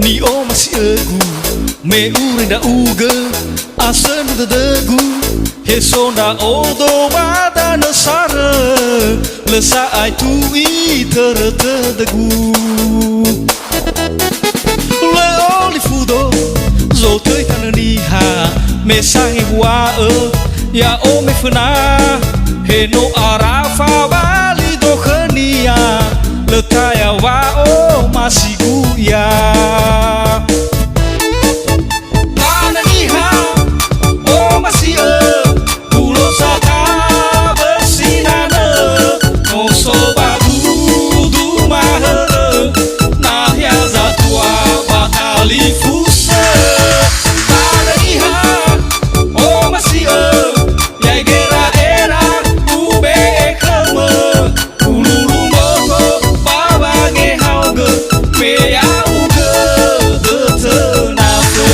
ni o masih egu me urenda uga asen da degu hesonda odo bada nasara lesa ai tu i degu le oli fudo zo tơi tan ni ha me sang wa ya o me funa he no arafa bali do khania le kaya wa o masih guya mana ni ha o masih pulo saka bersinana no sobatu du mahara nah ya zatua batali fusa mana ni ha o masih ya gera era ube ekama ululu mogo baba ge hauge me ya uge de tenafe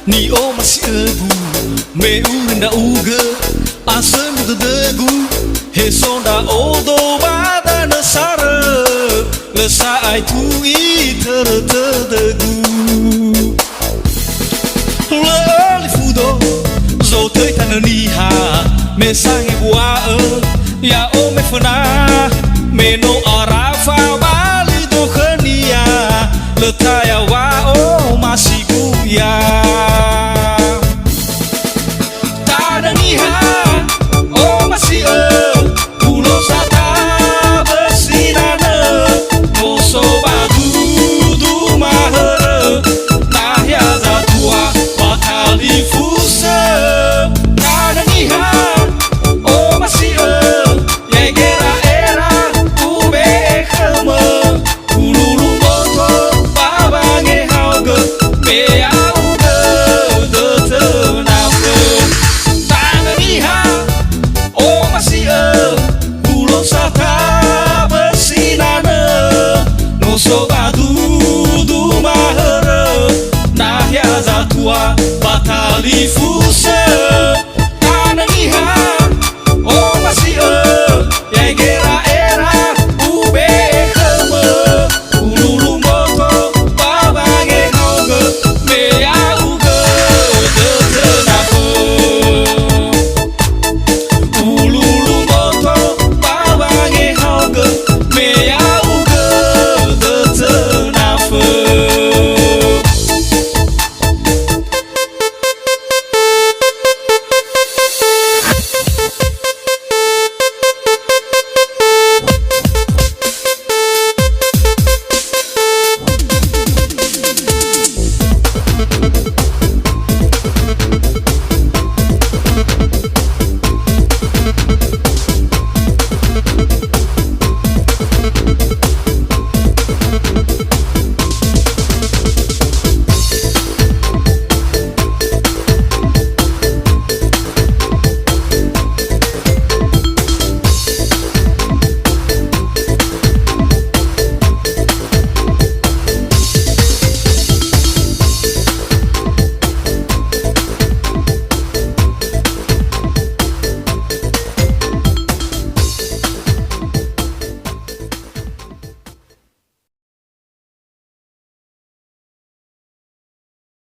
ni o masih egu me urenda uga asen da degu hesonda odo bada nasara lesa ai tu i degu le oli fudo zo tơi tan ni ha me sang wa ya o me fana me no ara